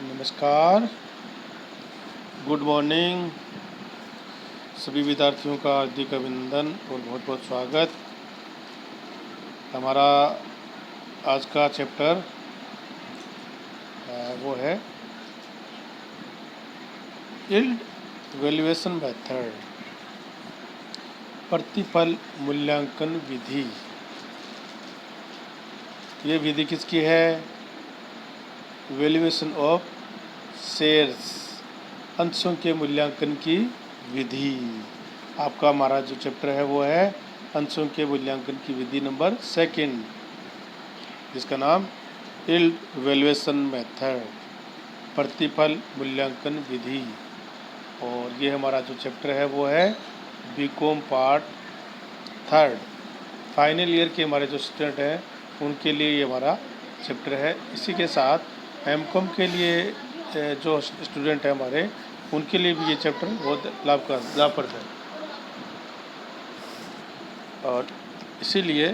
नमस्कार, good morning. सभी विद्यार्थियों का हार्दिक अभिनंदन और बहुत बहुत स्वागत। हमारा आज का चैप्टर वो है यील्ड वैल्यूएशन मेथड, प्रतिफल मूल्यांकन विधि। ये विधि किसकी है? वैल्यूएशन ऑफ शेयर्स, अंशों के मूल्यांकन की विधि। आपका हमारा जो चैप्टर है वो है अंशों के मूल्यांकन की विधि नंबर 2, जिसका नाम यील्ड वैल्यूएशन मेथड, प्रतिफल मूल्यांकन विधि। और ये हमारा जो चैप्टर है वो है बीकॉम पार्ट 3, फाइनल ईयर के हमारे जो स्टूडेंट हैं उनके लिए ये हमारा चैप्टर है। इसी के साथ एमकॉम के लिए जो स्टूडेंट हैं हमारे, उनके लिए भी ये चैप्टर बहुत लाभप्रद है। और इसीलिए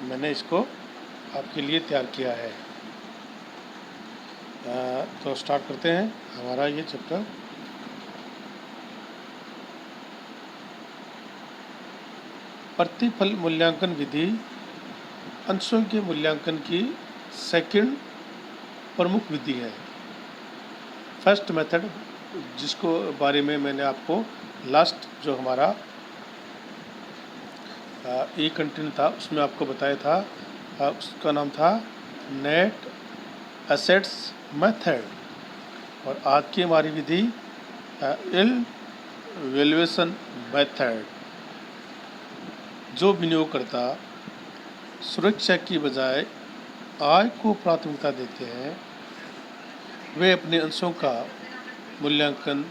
मैंने इसको आपके लिए तैयार किया है। तो स्टार्ट करते हैं हमारा ये चैप्टर। प्रतिफल मूल्यांकन विधि अंशों के मूल्यांकन की सेकंड प्रमुख विधि है। फर्स्ट मेथड, जिसको बारे में मैंने आपको लास्ट जो हमारा ई कंटेंट था उसमें आपको बताया था, उसका नाम था नेट एसेट्स मेथड। और आज की हमारी विधि यील्ड वैल्यूएशन मेथड। जो विनियोगकर्ता सुरक्षा की बजाय आय को प्राथमिकता देते हैं, वे अपने अंशों का मूल्यांकन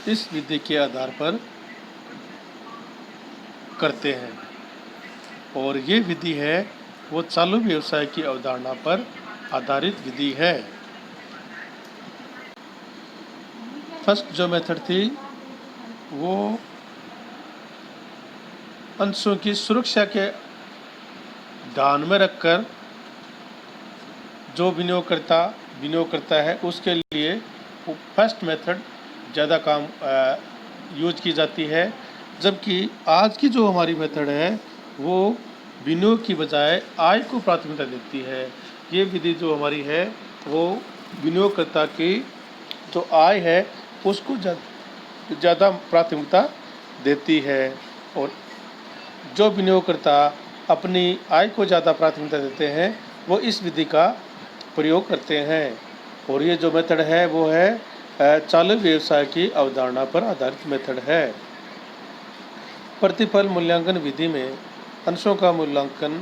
इस विधि के आधार पर करते हैं। और ये विधि है वो चालू व्यवसाय की अवधारणा पर आधारित विधि है। फर्स्ट जो मेथड थी वो अंशों की सुरक्षा के ध्यान में रखकर जो विनियोग करता है उसके लिए वो फर्स्ट मेथड ज़्यादा काम यूज की जाती है। जबकि आज की जो हमारी मेथड है वो विनियोग की बजाय आय को प्राथमिकता देती है। ये विधि जो हमारी है वो विनियोगकर्ता की जो आय है उसको ज़्यादा प्राथमिकता देती है। और जो विनियोगकर्ता अपनी आय को ज़्यादा प्राथमिकता देते हैं वो इस विधि का प्रयोग करते हैं। और ये जो मेथड है वो है चालू व्यवसाय की अवधारणा पर आधारित मेथड है। प्रतिफल मूल्यांकन विधि में अंशों का मूल्यांकन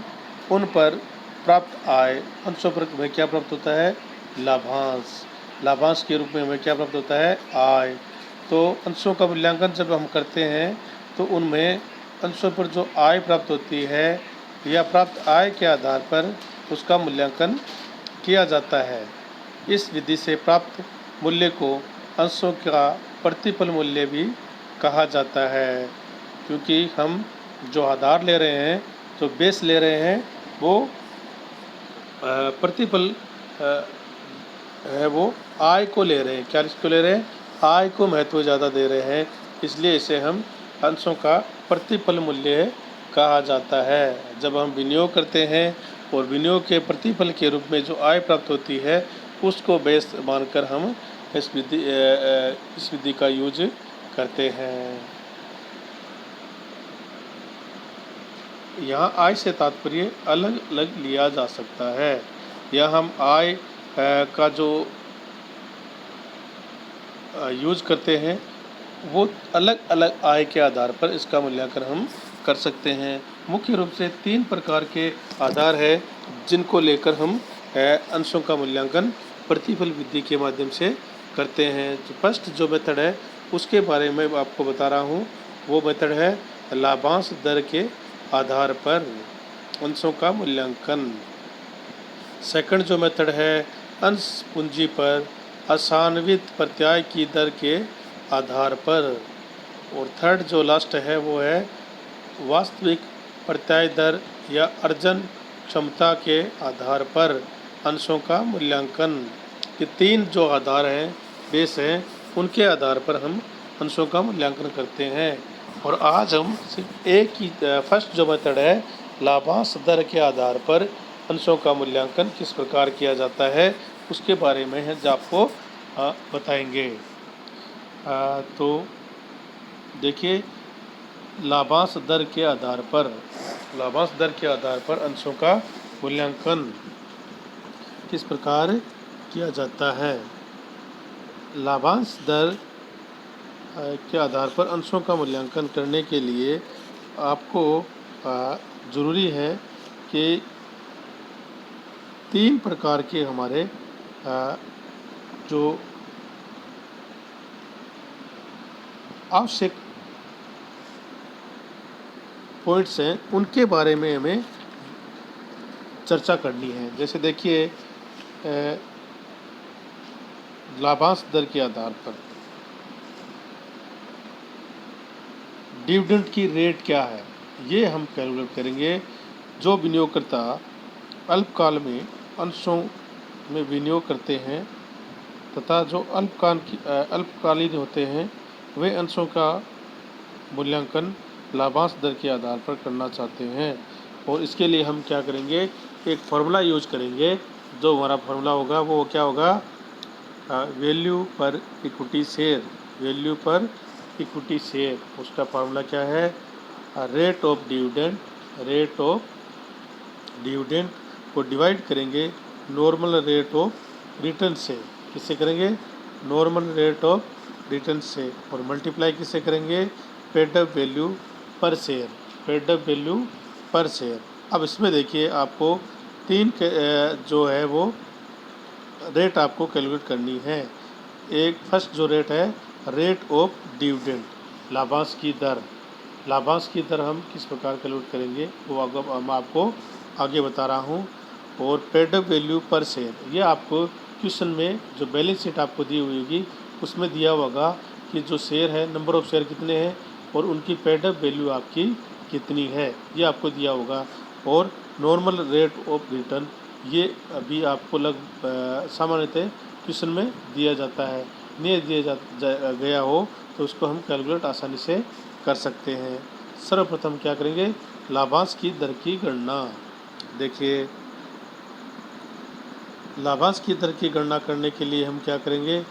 उन पर प्राप्त आय, अंशों पर हमें क्या प्राप्त होता है? लाभांश के रूप में हमें क्या प्राप्त होता है? आय। तो अंशों का मूल्यांकन जब हम करते हैं तो उनमें अंशों पर जो आय प्राप्त होती है या प्राप्त आय के आधार पर उसका मूल्यांकन किया जाता है। इस विधि से प्राप्त मूल्य को अंशों का प्रतिफल मूल्य भी कहा जाता है, क्योंकि हम जो आधार ले रहे हैं, जो बेस ले रहे हैं, वो प्रतिफल है वो आय को ले रहे हैं। क्या इसको ले रहे हैं? आय को महत्व ज़्यादा दे रहे हैं, इसलिए इसे हम अंशों का प्रतिफल मूल्य कहा जाता है। जब हम विनियोग करते हैं और विनियोग के प्रतिफल के रूप में जो आय प्राप्त होती है उसको बेस मानकर हम इस विधि का यूज करते हैं। यहाँ आय से तात्पर्य अलग अलग लिया जा सकता है। या हम आय का जो यूज करते हैं वो अलग अलग आय के आधार पर इसका मूल्यांकन हम कर सकते हैं। मुख्य रूप से 3 प्रकार के आधार है जिनको लेकर हम अंशों का मूल्यांकन प्रतिफल विधि के माध्यम से करते हैं। तो फर्स्ट जो मेथड है उसके बारे में आपको बता रहा हूँ। वो मेथड है लाभांश दर के आधार पर अंशों का मूल्यांकन। सेकंड जो मेथड है अंश पूंजी पर आसान्वित प्रत्याय की दर के आधार पर। और थर्ड जो लास्ट है वो है वास्तविक प्रत्याय दर या अर्जन क्षमता के आधार पर अंशों का मूल्यांकन। कि 3 जो आधार हैं, बेस हैं, उनके आधार पर हम अंशों का मूल्यांकन करते हैं। और आज हम सिर्फ एक ही फर्स्ट जो मेथड है, लाभांश दर के आधार पर अंशों का मूल्यांकन किस प्रकार किया जाता है, उसके बारे में है जो आपको बताएंगे। तो देखिए, लाभांश दर के आधार पर अंशों का मूल्यांकन किस प्रकार किया जाता है। लाभांश दर के आधार पर अंशों का मूल्यांकन करने के लिए आपको ज़रूरी है कि 3 प्रकार के हमारे जो आवश्यक पॉइंट्स हैं, उनके बारे में हमें चर्चा करनी है। जैसे देखिए, लाभांश दर के आधार पर डिविडेंड की रेट क्या है, ये हम कैलकुलेट करेंगे। जो विनियोगकर्ता अल्पकाल में अंशों में विनियोग करते हैं तथा जो अल्पकालीन होते हैं, वे अंशों का मूल्यांकन लाभांश दर के आधार पर करना चाहते हैं। और इसके लिए हम क्या करेंगे, एक फार्मूला यूज करेंगे। जो हमारा फार्मूला होगा वो क्या होगा, वैल्यू पर इक्विटी शेयर। उसका फार्मूला क्या है, रेट ऑफ डिविडेंड को डिवाइड करेंगे नॉर्मल रेट ऑफ रिटर्न से। किससे करेंगे, नॉर्मल रेट ऑफ रिटर्न से। और मल्टीप्लाई किससे करेंगे, पेड अप वैल्यू पर शेयर। अब इसमें देखिए, आपको 3 जो है वो रेट आपको कैलकुलेट करनी है। एक फर्स्ट जो रेट है, रेट ऑफ डिविडेंड, लाभांश की दर हम किस प्रकार कैलकुलेट करेंगे वो मैं आपको आगे बता रहा हूँ। और पेड अप वैल्यू पर शेयर, ये आपको क्वेश्चन में जो बैलेंस शीट आपको दी हुई होगी उसमें दिया होगा कि जो शेयर है, नंबर ऑफ शेयर कितने हैं और उनकी पेड अप वैल्यू आपकी कितनी है, ये आपको दिया होगा। और नॉर्मल रेट ऑफ रिटर्न, ये अभी आपको सामान्यतः क्वेश्चन में दिया जाता है। नहीं दिया गया हो तो उसको हम कैलकुलेट आसानी से कर सकते हैं। सर्वप्रथम क्या करेंगे, लाभांश की दर की गणना। देखिए, लाभांश की दर की गणना करने के लिए हम क्या करेंगे,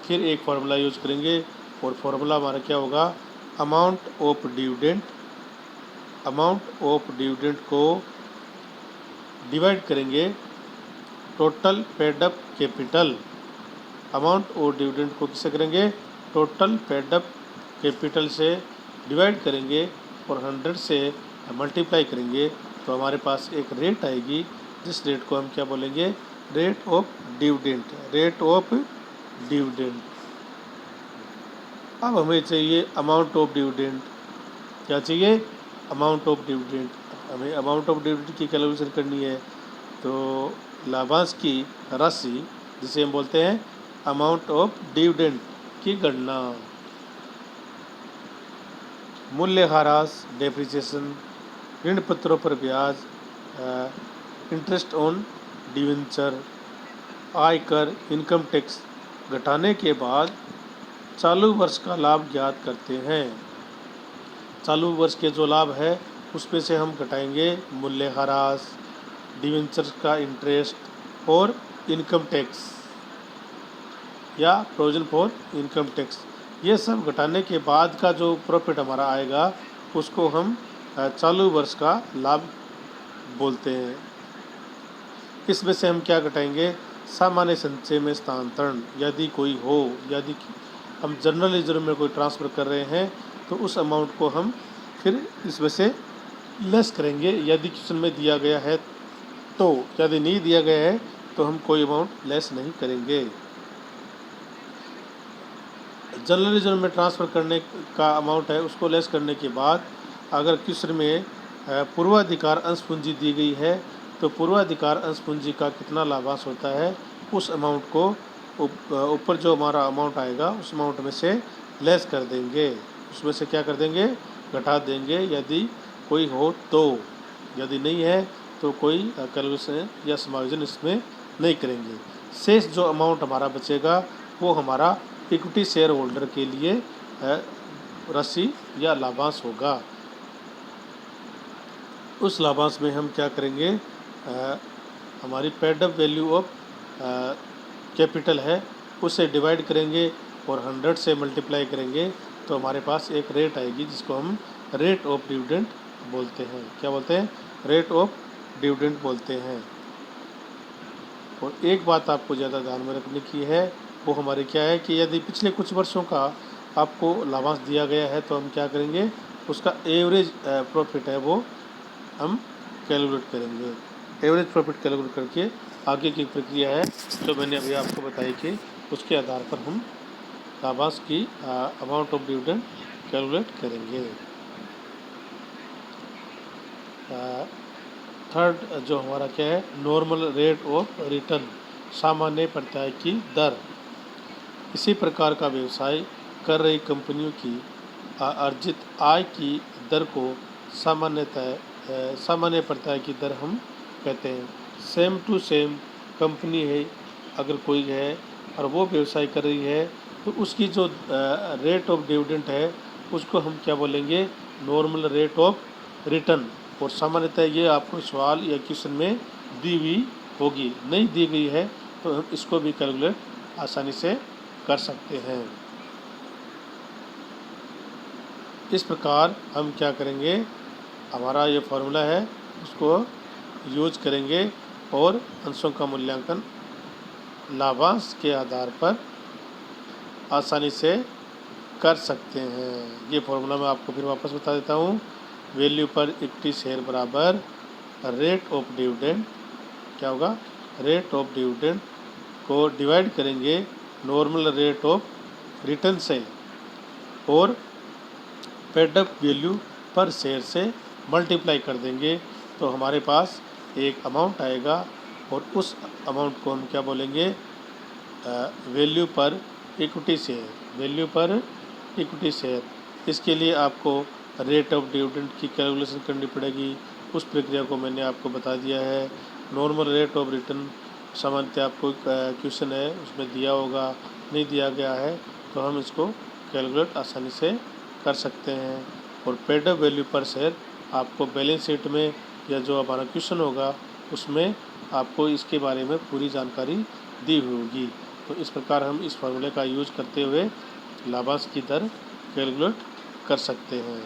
फिर एक फार्मूला यूज करेंगे। और फार्मूला हमारा क्या होगा, अमाउंट ऑफ डिविडेंड को डिवाइड करेंगे total paid up capital. Amount of dividend को किससे करेंगे, टोटल पेड अप कैपिटल से डिवाइड करेंगे और 100 से मल्टीप्लाई करेंगे तो हमारे पास एक रेट आएगी, जिस रेट को हम क्या बोलेंगे, रेट ऑफ डिविडेंड। अब हमें चाहिए अमाउंट ऑफ डिविडेंड। क्या चाहिए, अमाउंट ऑफ डिविडेंड। हमें अमाउंट ऑफ डिविडेंड की कैलकुलेशन करनी है। तो लाभांश की राशि, जिसे हम बोलते हैं अमाउंट ऑफ डिविडेंड की गणना, मूल्यह्रास, डेप्रिसिएशन, ऋण पत्रों पर ब्याज, इंटरेस्ट ऑन डिवेंचर, आयकर, इनकम टैक्स घटाने के बाद चालू वर्ष का लाभ ज्ञात करते हैं। चालू वर्ष के जो लाभ है उसमें से हम घटाएंगे मूल्यह्रास, डिवेंचर का इंटरेस्ट और इनकम टैक्स या प्रोविजन फॉर इनकम टैक्स। ये सब घटाने के बाद का जो प्रॉफिट हमारा आएगा उसको हम चालू वर्ष का लाभ बोलते हैं। इसमें से हम क्या घटाएंगे, सामान्य संचय में स्थानांतरण यदि कोई हो, यदि हम जनरल रिजर्व में कोई ट्रांसफ़र कर रहे हैं तो उस अमाउंट को हम फिर इसमें से लेस करेंगे यदि क्वेश्चन में दिया गया है तो। यदि नहीं दिया गया है तो हम कोई अमाउंट लेस नहीं करेंगे। जनरल रिजर्व में ट्रांसफ़र करने का अमाउंट है उसको लेस करने के बाद अगर क्वेश्चन में पूर्वाधिकार अंश पूंजी दी गई है तो पूर्वाधिकार अंश पूंजी का कितना लाभांश होता है उस अमाउंट को ऊपर जो हमारा अमाउंट आएगा उस अमाउंट में से लेस कर देंगे, उसमें से क्या कर देंगे, घटा देंगे यदि कोई हो तो। यदि नहीं है तो कोई कैलकुलेशन या समायोजन इसमें नहीं करेंगे। शेष जो अमाउंट हमारा बचेगा वो हमारा इक्विटी शेयर होल्डर के लिए राशि या लाभांश होगा। उस लाभांश में हम क्या करेंगे, हमारी paid up value of capital है उसे डिवाइड करेंगे और 100 से मल्टीप्लाई करेंगे तो हमारे पास एक रेट आएगी जिसको हम रेट ऑफ डिविडेंड बोलते हैं। क्या बोलते हैं? रेट ऑफ डिविडेंड बोलते हैं। और एक बात आपको ज़्यादा ध्यान में रखने की है, वो हमारी क्या है कि यदि पिछले कुछ वर्षों का आपको लाभांश दिया गया है तो हम क्या करेंगे, उसका एवरेज प्रॉफिट है वो हम कैलकुलेट करेंगे। एवरेज प्रॉफिट कैलकुलेट करके आगे की प्रक्रिया है जो मैंने अभी आपको बताई कि उसके आधार पर हम लाभांश की अमाउंट ऑफ डिविडेंड कैलकुलेट करेंगे। थर्ड जो हमारा क्या है, नॉर्मल रेट ऑफ रिटर्न, सामान्य प्रत्याय की दर। इसी प्रकार का व्यवसाय कर रही कंपनियों की अर्जित आय की दर को सामान्य प्रत्याय की दर हम कहते हैं। सेम टू सेम कंपनी है अगर कोई है और वो व्यवसाय कर रही है तो उसकी जो रेट ऑफ डिविडेंड है उसको हम क्या बोलेंगे, नॉर्मल रेट ऑफ रिटर्न। और सामान्यतः ये आपको सवाल या क्वेश्चन में दी हुई होगी, नहीं दी गई है तो हम इसको भी कैलकुलेट आसानी से कर सकते हैं। इस प्रकार हम क्या करेंगे, हमारा ये फॉर्मूला है उसको यूज करेंगे और अंशों का मूल्यांकन लाभांश के आधार पर आसानी से कर सकते हैं। ये फॉर्मूला मैं आपको फिर वापस बता देता हूँ। वैल्यू पर इक्विटी शेयर बराबर रेट ऑफ डिविडेंड, क्या होगा, रेट ऑफ डिविडेंड को डिवाइड करेंगे नॉर्मल रेट ऑफ रिटर्न से और पेड अप वैल्यू पर शेयर से मल्टीप्लाई कर देंगे तो हमारे पास एक अमाउंट आएगा और उस अमाउंट को हम क्या बोलेंगे, वैल्यू पर इक्विटी शेयर, वैल्यू पर इक्विटी शेयर। इसके लिए आपको रेट ऑफ डिविडेंड की कैलकुलेशन करनी पड़ेगी। उस प्रक्रिया को मैंने आपको बता दिया है। नॉर्मल रेट ऑफ रिटर्न सामान्यतः आपको क्वेश्चन है उसमें दिया होगा, नहीं दिया गया है तो हम इसको कैलकुलेट आसानी से कर सकते हैं। और पेड अप वैल्यू पर शेयर आपको बैलेंस शीट में या जो हमारा क्वेश्चन होगा उसमें आपको इसके बारे में पूरी जानकारी दी हुई होगी। तो इस प्रकार हम इस फार्मूले का यूज करते हुए लाभांश की दर कैलकुलेट कर सकते हैं।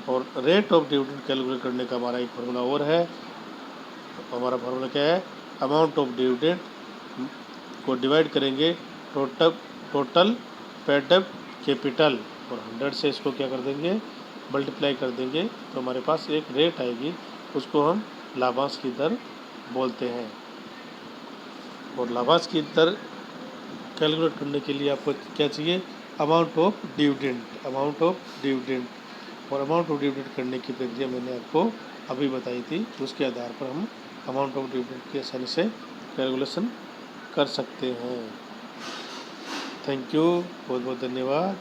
और रेट ऑफ डिविडेंड कैलकुलेट करने का हमारा एक फार्मूला और है। हमारा फार्मूला क्या है, अमाउंट ऑफ डिविडेंड को डिवाइड करेंगे टोटल पेड अप कैपिटल और 100 से इसको क्या कर देंगे, मल्टीप्लाई कर देंगे तो हमारे पास एक रेट आएगी, उसको हम लाभांश की दर बोलते हैं। और लाभांश की दर कैलकुलेट करने के लिए आपको क्या चाहिए, amount of dividend, amount of dividend. और अमाउंट ऑफ डिविडेंड करने की प्रक्रिया मैंने आपको अभी बताई थी, उसके आधार पर हम अमाउंट ऑफ डिविडेंड की आसानी से कैलकुलेशन कर सकते हैं। थैंक यू, बहुत बहुत धन्यवाद।